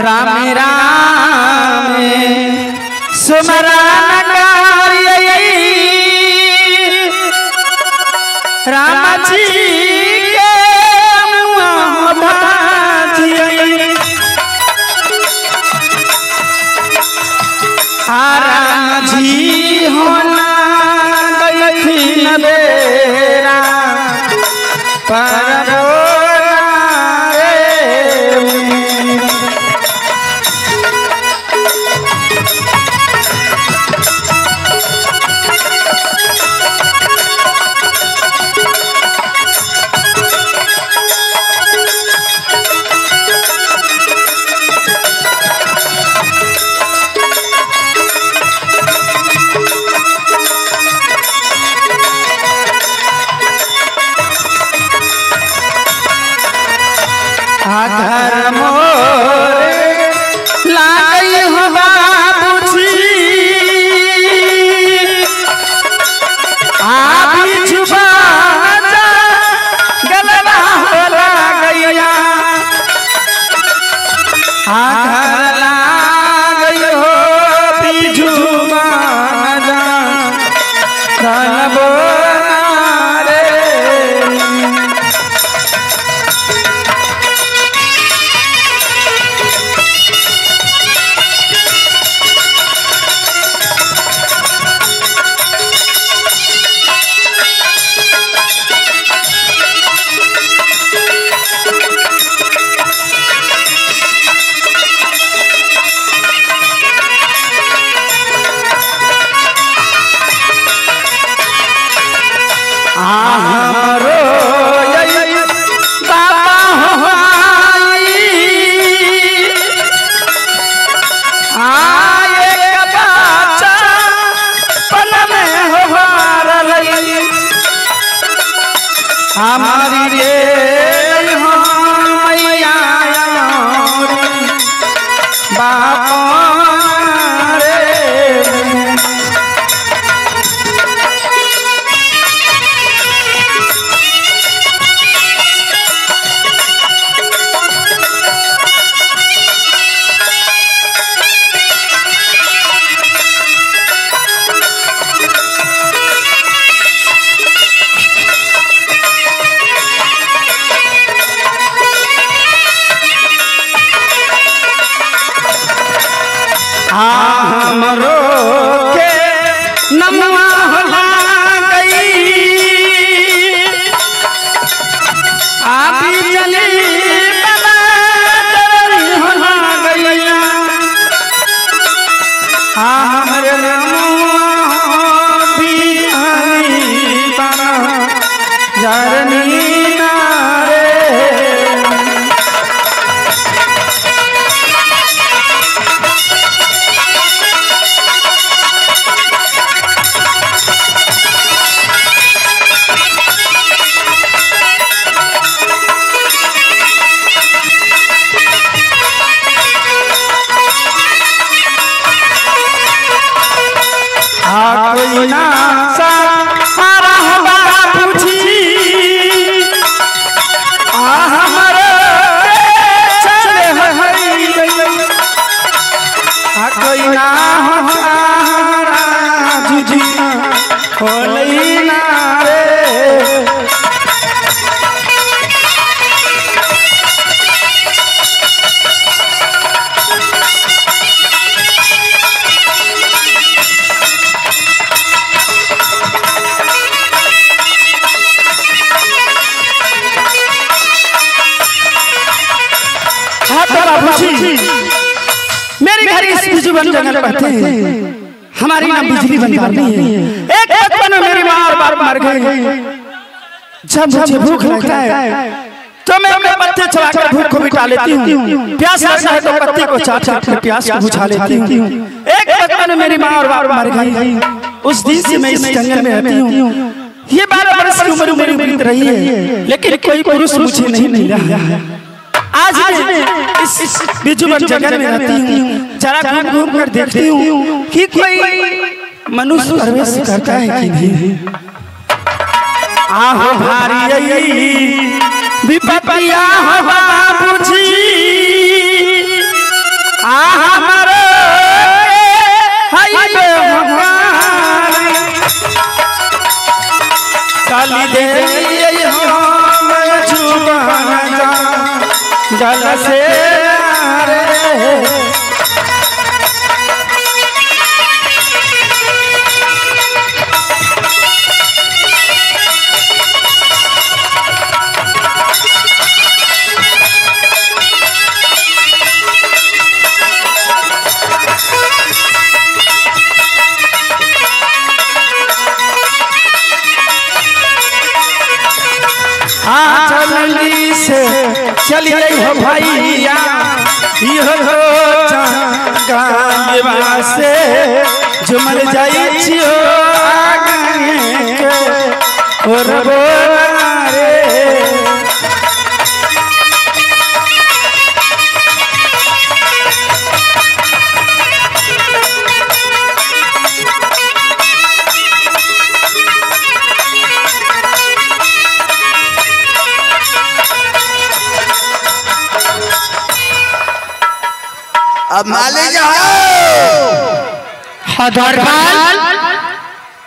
राम राम सुमरन करिए राम जी के मुँह भाजिए राम जी होना गई थी नबेरा पर घर मोर लाई हो बाबूजी आप छुपा गलबा होला गैया घर लाग हो बिजुबा जा गलबो हमारो बाबा आए बच्चा पल में हो हमारी रे मैया बाबा हमरो के नमवा होला गई आप चली बना तरनी होला गैया हमरे नमवा भी आई बना जरनी नारे कोई ना सारा बाबूजी हमारे चले कोई ना जी खोलई ना रे मेरे घर इस बिजुबन जंगल पड़ते हैं हमारी नाम बिजली बंदार नहीं है एक बचपन में मेरी माँ और बाप मर गए जब मुझे भूख लगता है तो मैं अपने पत्ते चलाकर भूख को मिटा लेती हूँ प्यास लगता है तो पत्ते को चाट चाट कर प्यास को बुझा लेती हूँ एक बचपन में मेरी माँ और बाप मर गई उस दिन से मैं इस जंगल में रहती हूँ ये 12 वर्ष की उम्र मेरी बीत रही है लेकिन कोई पुरुष मुझे नहीं मिल रहा है आज मैं इस बिजुबन जंगल में रहती हूँ जरा घूम कर देखती हूँ कि कोई मनुष्य प्रवेश करता है कि नहीं। आहो भारी विपतिया हो बाबूजी हमर काली दे हम छुपन जल से जल्दी से चलिए हो भैया गाँव से जुमल जाई छियो और बोरे अब मालिक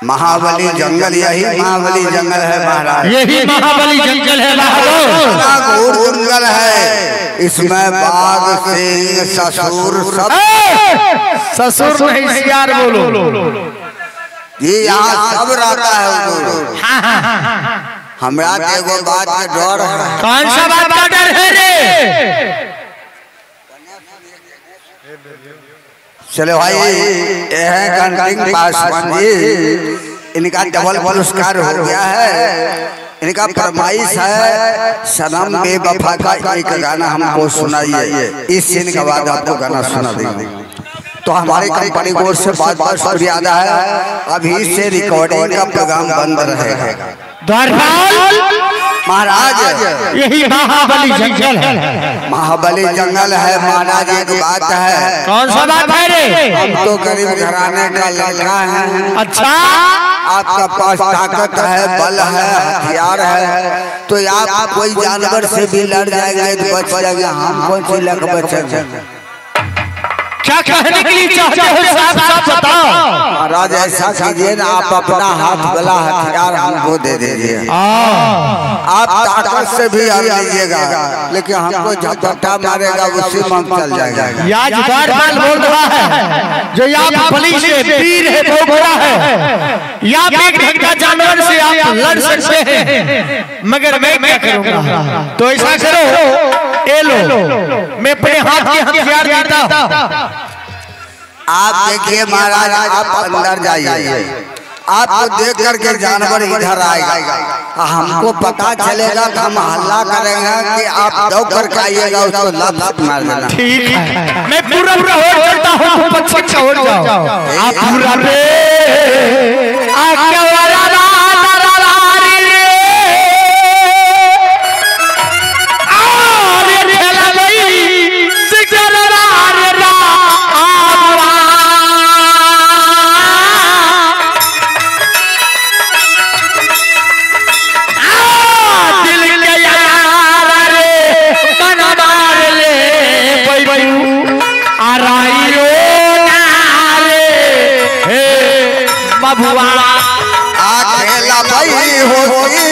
महाबली जंगल, यही महाबली जंगल है महाराज, यही महाबली जंगल है घोर जंगल है। इसमें बाघ सिंह ससुर सब ससुर नहीं सियार बोलो ये यहाँ सब रहता है। हमरा एगो बात के डर है। कौन सा बात का डर है रे? चलो भाई पासवान जी, इनका डबल पुरस्कार हो गया है। इनका फरमाइश है सनम बेवफा का एक गाना हमको सुनाइए। इस सीन के बाद आपको गाना सुना देंगे। तो हमारी कंपनी की ओर से बहुत बहुत शुक्रिया अदा है। अभी से रिकॉर्डिंग का प्रोग्राम बंद रहेगा। महाराज यही महाबली जंगल है, महाबली जंगल है महाराज। एक बात है। कौन सा बात है रे? हम तो गरीब घराने का लड़का है। अच्छा, आपका पास ताकत है, बल है, हथियार है, तो आप कोई जानवर से भी लड़ जाएंगे तो बच जाएंगे। हम कौन से लग बचेंगे? क्या कहने के लिए चाहते हो साहब बताओ। महाराज ऐसा कीजिए ना, आप अपना हाथ वाला हथियार हमको दे दीजिए। आप ताकत से भी हार लीजिएगा, लेकिन हमको झपट्टा मारेगा उसी में हम चल जाएगा। या जुगाड़ माल बोल रहा है जो या पुलिस से वीर है, भोगड़ा है, या एक ढंगा जानवर से आप लड़ सकते हैं, मगर मैं क्या करूंगा? तो ऐसा करो, ये लो मैं अपने हाथ के हथियार देता हूं। आप देखिए महाराज, आप अंदर जाइए, आपको देख करके जानवर इधर आएगा। हमको पता चलेगा कि हम हल्ला करेंगे कि आप दौड़ करके आइएगा, उसको लत मार देना। ठीक है, मैं पूरा पूरा हो चलता हूँ, पक्ष हो जाओ आप पूरा रे अकेला भाई होती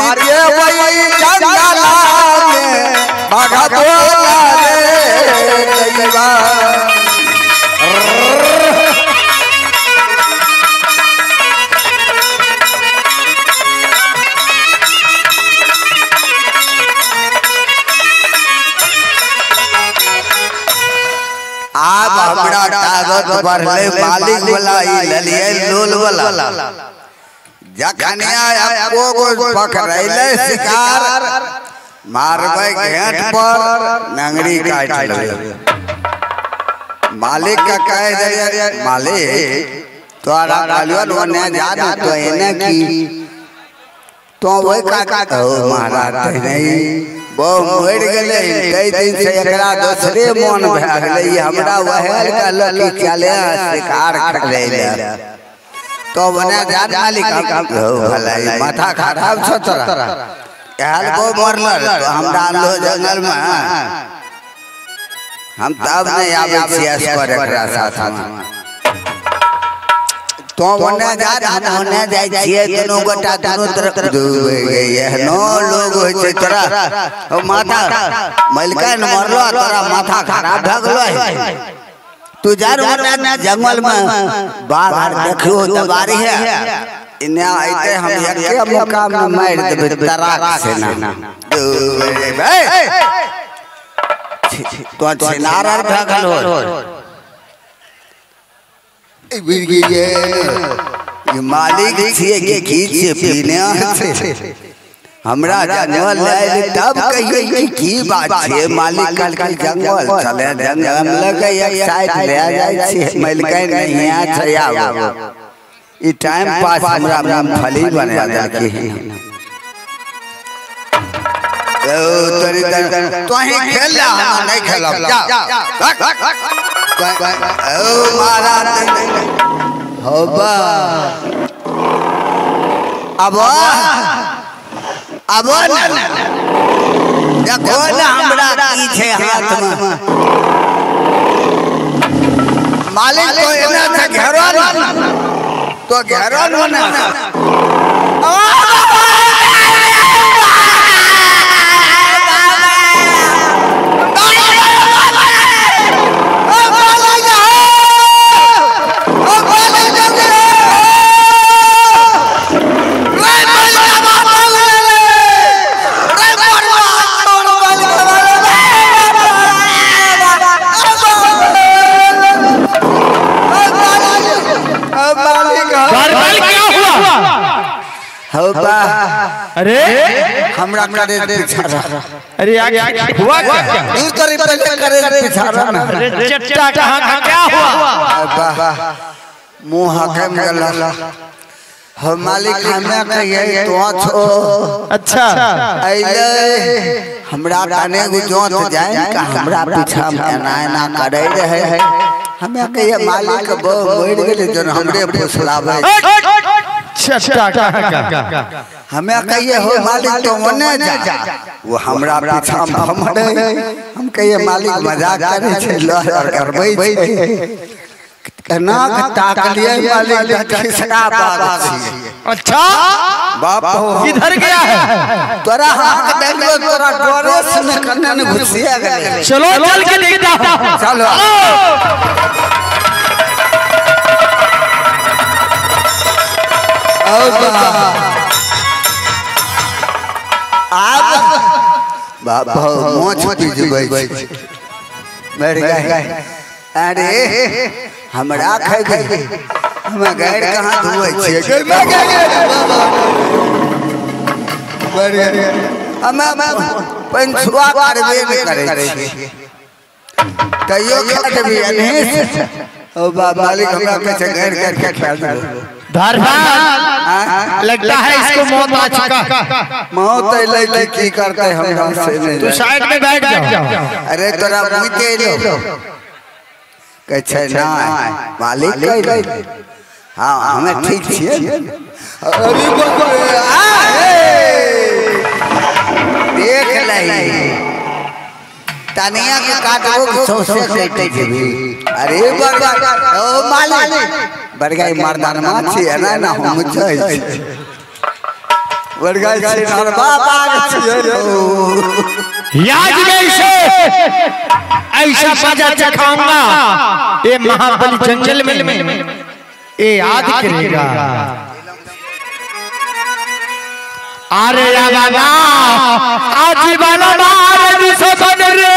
हरि के वही जंगला में बाघा बोला रे दैवा आप हमरा ताकत बढ़ले मालिक वाला ललिए लोल वाला जखनिया आपको को पकड़ैले शिकार मारबै घेट पर नंगरी काट ले मालिक का कह दे मालिक तोरा कालियन ओने जा तो एने की तो वही का महाराज नहीं वो मर गले कई दिन से एकरा दूसरे मन भ गले हमरा वहेल का लकी चले शिकार करे ले तो बने जात मालिक भलाई माथा खराब छ तोरा एहल को मरल तो हमरा लो जंगल में हम तब नहीं आवे सियास पर एकरा साथ में तो वने जात हम होने जाय छिए दोनों गोटा दोनों तरफ एहनो लोग होय छै तोरा ओ माथा मलकन मरलो तोरा माथा खराब भ गेलो तू जार ओने जंगल में बाघ देखियो तबारी है इने आइते हम एके मुकाम में मार देबे तराक से ना तो छिनार भ गेलो ये मालिक छिए के गीत से पीने हमरा जंगल ले तब कहिए की बात छे मालिक कल जंगल चले जंगल लगे एक साइड ले जाय छे मलकै नहीं आ छया ई टाइम पास हमरा मूंगफली बना देलके ओ तोरी तो ही खेल हम नहीं खेलब जा ओ महाराज होबा अब देखो ना हमरा की छे हाथ में मालिक तो एना से घेरल तो घेरल ना अरे हमरा करे पिछाड़ा अरे आगे हुआ क्या दूर करे पहले करे पिछाड़ा ना अरे चट्टा कहाँ क्या हुआ मुंह हकम गला हम मालिक हमें कहिए तो छो अच्छा अइले हमरा ताने गुजोत जाए का हमरा पीछा में ना करे रहे हमें कहिए मालिक बो मोड़ गेले जन हमरे फुसलावे चट्टा कहाँ हमें कहिए हो मालिक तो मने जा वो हमरा पीछा में हमरे हम कहिए मालिक मजाक करे छे लहर करबै छे कना ताक लिए मालिक खिसका बात छी अच्छा बाप किधर गया है तोरा हाथ देखलो तोरा डरे से कन्ने ने घुसिया गेले चलो चल के देखता हूं चलो बाप मोछ पिजबै मर गए अरे हमरा खाइ गए हम गैर कहां धुए छिए हम पंचुआ करबे न करे छी तइयो खात भी अनहेस ओ बाप मालिक हमरा के से गैर करके खेल दो धरवान लगता है इसको मौत आ चुका मौत ले की करते हम से नहीं तू साइड में बैठ जा अरे तोरा मुते लो कह छै ना मालिक कह हां हमें ठीक छिए अरे देख लही तनिया के काटबो सौसे कटे जेबी अरे बड़गा ओ मालिक बड़गा मर्दान माछी है ना हम छै वर्गा सिनार बाबा याद में से ऐसा बाजा चखाऊंगा ये महाबली जंगल में ये याद करेगा। अरे बाबा आज बाला मार सपन रे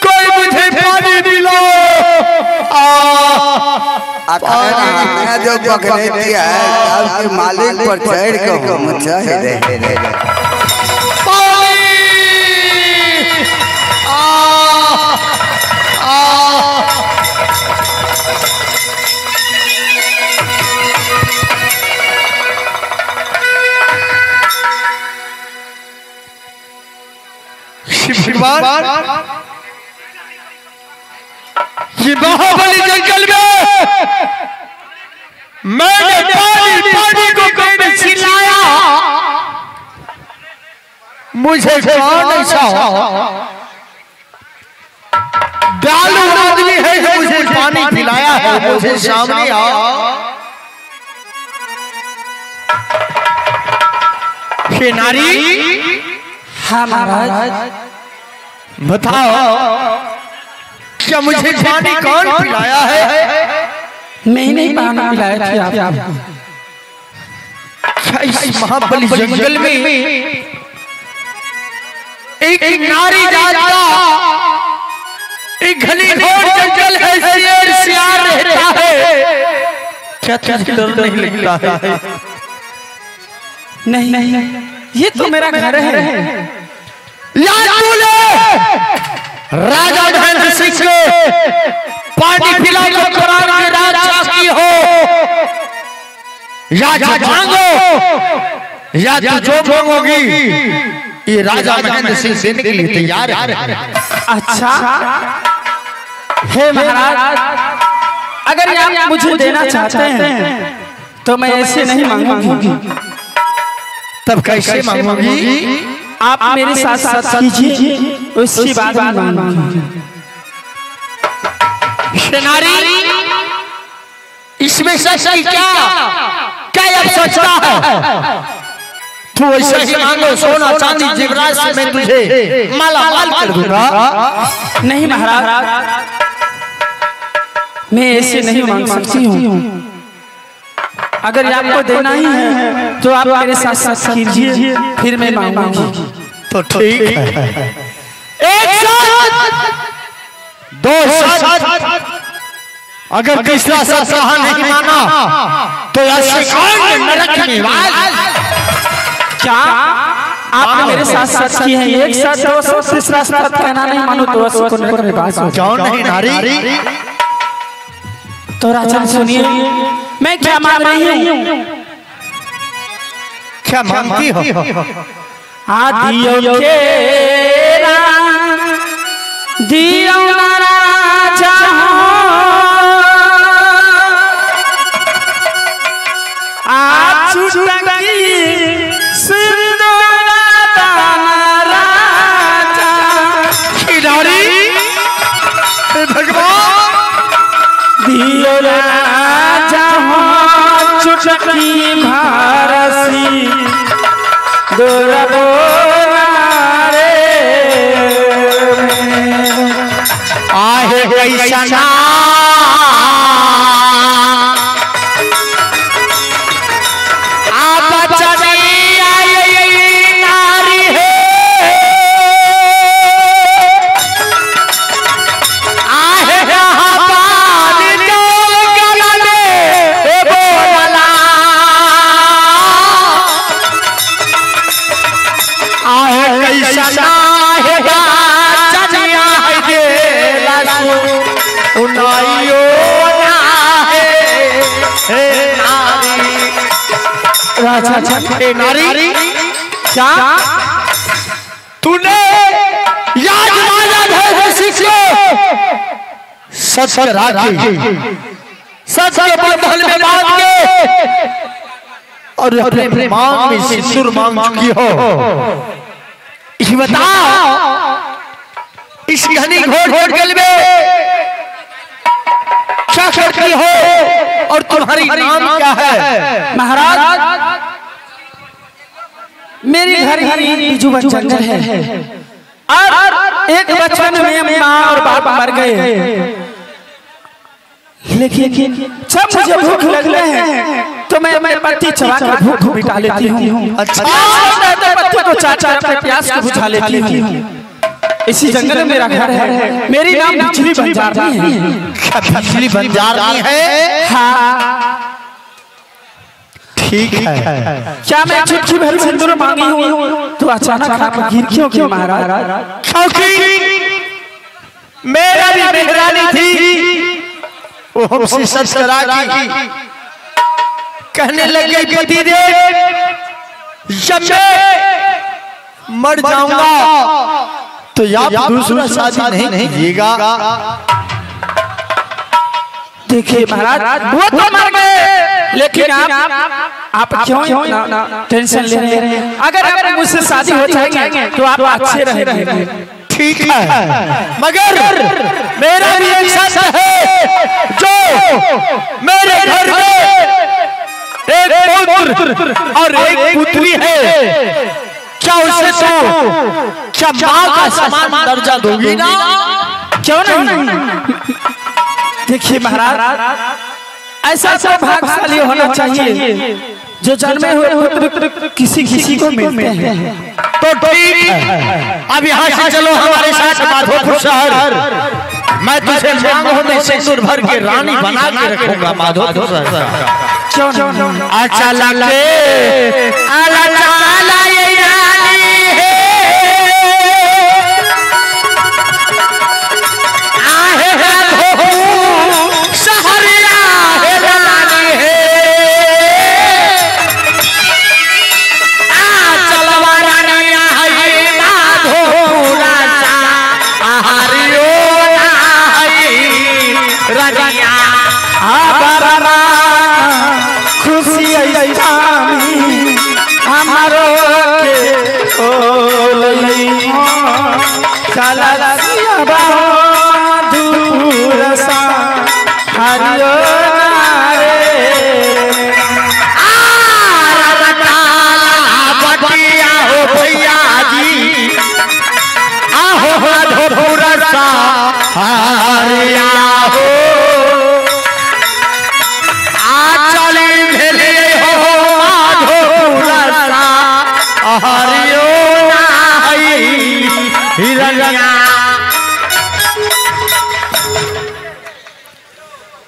कोई मुझे पानी दिला। जो पकड़े दिया है मालिक पर चढ़ के हम चाहे ये बाहुबली जंगल में मैंने पानी को कभी चिल्लाया मुझे कौन ऐसा डालू आदमी है जो मुझे पानी पिलाया है मुझे सामने आओ। नारी हाँ महाराज बताओ क्या मुझे पानी कौन पिलाया है? मैं नहीं पानी पिलाया थी आपको। इस महाबली जंगल में एक नारी जाता एक घनी घोर जंगल है शेर सियार रहता है क्या तुझे डर नहीं लगता है? नहीं ये तो मेरा घर है। राजा महेंद्र सिंह को पानी पिलाकर कुरान की राजा की हो या जो मांगो या तो जो मांगोगी ये राजा महेंद्र सिंह देने के लिए तैयार है। अच्छा हे महाराज अगर आप मुझे देना चाहते हैं तो मैं ऐसे नहीं मांगूंगी। तब कैसे मांगूंगी? आप मेरे साथ साथ कीजिए उसकी बात मांगूंगी। नारी इसमें सच क्या अब सोचता है? तू ऐसे ही मांगो सोना चांदी जेवरात से मैं तुझे माला माल कर दूंगा। नहीं महाराज मैं ऐसे नहीं मांग सकती हूँ। अगर आपको देना ही है तो आप मेरे साथ साथ कीजिए फिर मैं मांगूंगी। तो ठीक है एक साथ दो साथ अगर तीसरा साथ कहा नहीं माना तो ऐसे नरक निवास। क्या आपने मेरे साथ साथ की है एक साथ दो साथ तीसरा साथ कहना नहीं मानो तो उसको नरक निवास हो। क्यों नहीं नारी? तो राजन सुनिए मैं क्या मांग रही हूँ। क्या मांगती हो? आदियो के दियो राजा आज छुटकी सिंदूर राजा खिलाड़ी भगवान दियो राजा छुटकी भारसी दुर्गो आहे कैसा आप चली आई नारी है आहे पानी जो गला में बोला आहे कैसा है चनिया है दे उनाइयो ना है नारी राजा हे नारी क्या तूने याद माया है शिष्य सच राखी सच के बंधन में बांध के और अपने मांग में सिंदूर मांग चुकी हो ये बताओ इस घनी घोर घोर गल में क्या करती हो और तुम्हारी नाम क्या है? महाराज मेरी घर ही बिजू जंगल है और एक बचपन में माँ और बाप मर गए, लेकिन जब मुझे भूख लगते हैं तो मैं पत्ती चबा कर भूख मिटा लेती हूँ। अच्छा पत्ती को चाचा अपने प्यास को बुझा लेती हूँ। इसी जंगल में मेरा घर है। मेरी नाम बिजली बंजारनी है। बिजली बंजारनी है? हाँ ठीक है। क्या मैं चुटकी भर सिंदूर मांगी हूँ तो अचानक आप गिर क्यों महाराज? क्योंकि मेरा भी मेहरानी थी वो हमसे सच करा की कहने लगे पति देव जब मैं मर जाऊंगा तो आप दूसरा शादी नहीं कीजिएगा। देखिए महाराज वो तो मर गए, लेकिन आप क्यों टेंशन ले रहे हैं? अगर मुझसे शादी हो जाएगी तो आप अच्छे रहेंगे। ठीक है, मगर मेरा भी एक शर्त है जो मेरे घर में एक पुत्र और एक पुत्री है, क्या उसे तो क्या माँ का समान दर्जा दोगी ना? क्यों नहीं? देखिए महाराज ऐसा भाग्यशाली होना चाहिए जो जन्मे हुए पुत्र किसी को मिलते हैं। तो ठीक है, अब यहाँ से चलो हमारे साथ माधोपुर शहर। मैं तुझे मांगों में सिंदूर भर के रानी बना के रखूंगा माधोपुर शहर। अच्छा लगे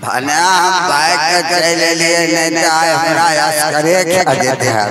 भाना हम बाइक ले लिए नहीं तो आए हमारा याद करे क्या देते हैं।